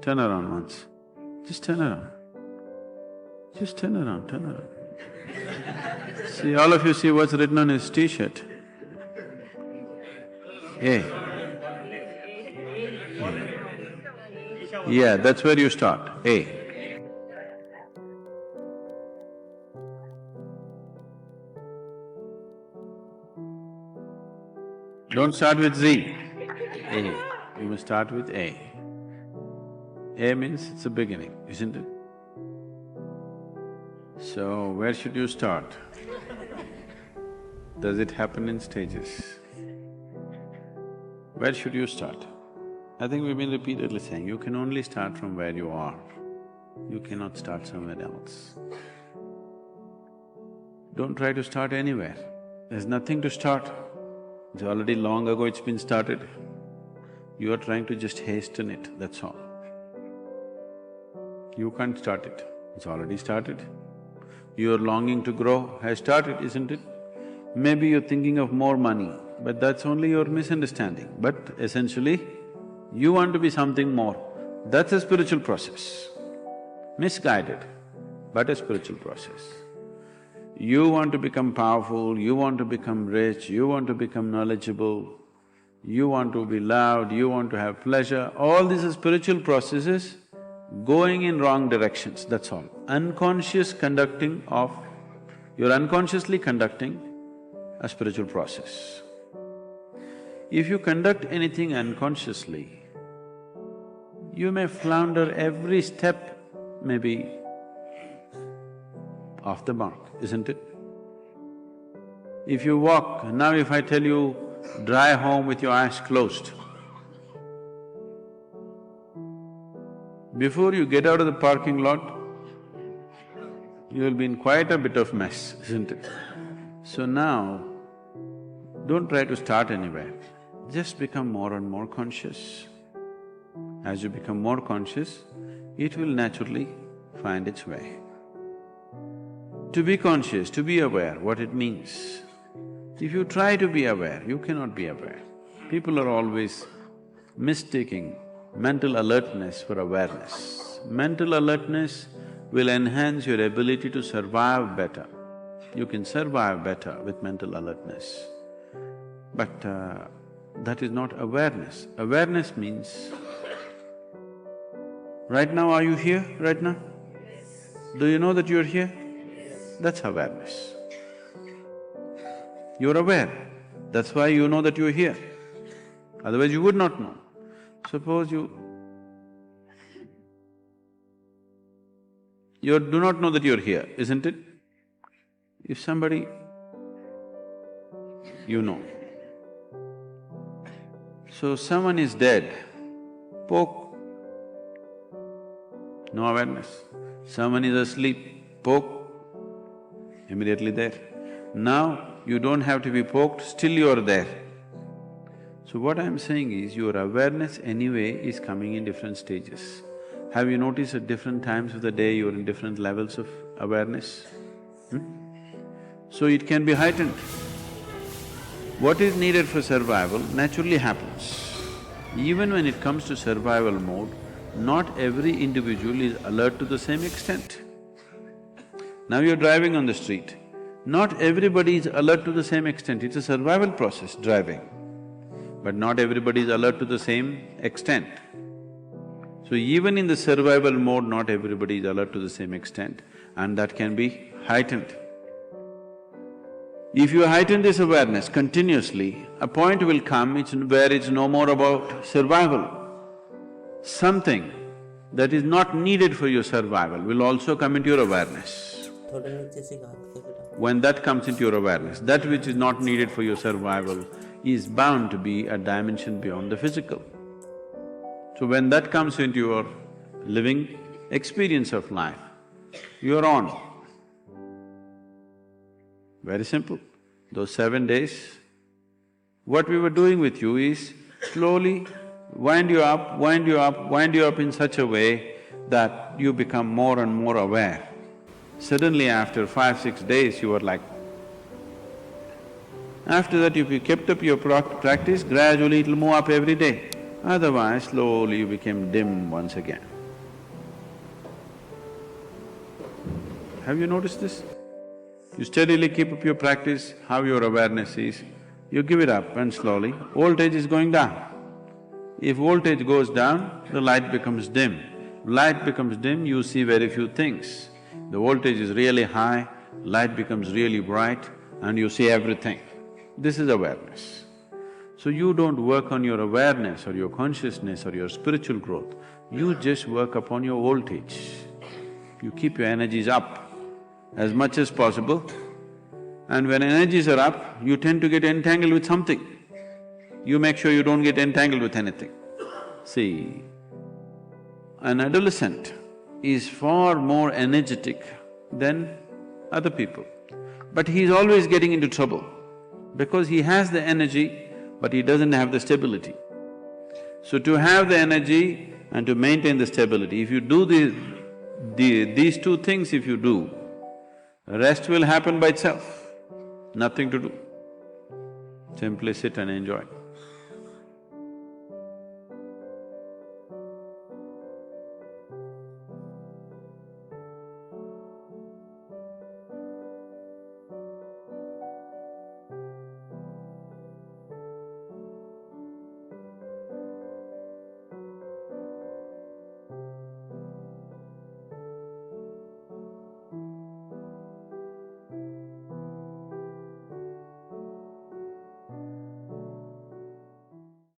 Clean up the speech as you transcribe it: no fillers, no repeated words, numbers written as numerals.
Turn around once. Just turn around. Just turn around, turn around. See, all of you see what's written on his t-shirt? A. Yeah, that's where you start, A. Don't start with Z, A. You must start with A. A means it's a beginning, isn't it? So, where should you start? Does it happen in stages? Where should you start? I think we've been repeatedly saying, you can only start from where you are. You cannot start somewhere else. Don't try to start anywhere. There's nothing to start. It's already long ago it's been started. You are trying to just hasten it, that's all. You can't start it, it's already started. Your longing to grow has started, isn't it? Maybe you're thinking of more money, but that's only your misunderstanding. But essentially, you want to be something more. That's a spiritual process. Misguided, but a spiritual process. You want to become powerful, you want to become rich, you want to become knowledgeable, you want to be loved, you want to have pleasure, all these are spiritual processes going in wrong directions, that's all. Unconscious conducting of… you're unconsciously conducting a spiritual process. If you conduct anything unconsciously, you may flounder every step, maybe off the mark, isn't it? If you walk, now if I tell you, drive home with your eyes closed, before you get out of the parking lot, you will be in quite a bit of mess, isn't it? So now, don't try to start anywhere, just become more and more conscious. As you become more conscious, it will naturally find its way. To be conscious, to be aware, what it means. If you try to be aware, you cannot be aware. People are always mistaking mental alertness for awareness. Mental alertness will enhance your ability to survive better. You can survive better with mental alertness. But that is not awareness. Awareness means, right now are you here, right now? Do you know that you're here? That's awareness. You're aware, that's why you know that you're here. Otherwise you would not know. Suppose you do not know that you're here, isn't it? If somebody… you know. So someone is dead, poke, no awareness. Someone is asleep, poke, immediately there. Now, you don't have to be poked, still you're there. So what I'm saying is, your awareness anyway is coming in different stages. Have you noticed at different times of the day you're in different levels of awareness? So it can be heightened. What is needed for survival naturally happens. Even when it comes to survival mode, not every individual is alert to the same extent. Now you're driving on the street, not everybody is alert to the same extent, it's a survival process, driving. But not everybody is alert to the same extent. So even in the survival mode, not everybody is alert to the same extent, and that can be heightened. If you heighten this awareness continuously, a point will come where it's no more about survival. Something that is not needed for your survival will also come into your awareness. When that comes into your awareness, that which is not needed for your survival is bound to be a dimension beyond the physical. So when that comes into your living experience of life, you're on. Very simple. Those 7 days, what we were doing with you is slowly wind you up, wind you up, wind you up in such a way that you become more and more aware. Suddenly after 5-6 days, you were like… After that, if you kept up your practice, gradually it'll move up every day. Otherwise, slowly you became dim once again. Have you noticed this? You steadily keep up your practice, how your awareness is, you give it up and slowly, voltage is going down. If voltage goes down, the light becomes dim. Light becomes dim, you see very few things. The voltage is really high, light becomes really bright and you see everything. This is awareness. So you don't work on your awareness or your consciousness or your spiritual growth, you just work upon your voltage. You keep your energies up as much as possible, and when energies are up, you tend to get entangled with something. You make sure you don't get entangled with anything. See, an adolescent is far more energetic than other people, but he's always getting into trouble because he has the energy, but he doesn't have the stability. So to have the energy and to maintain the stability, if you do these two things if you do, rest will happen by itself, nothing to do. Simply sit and enjoy.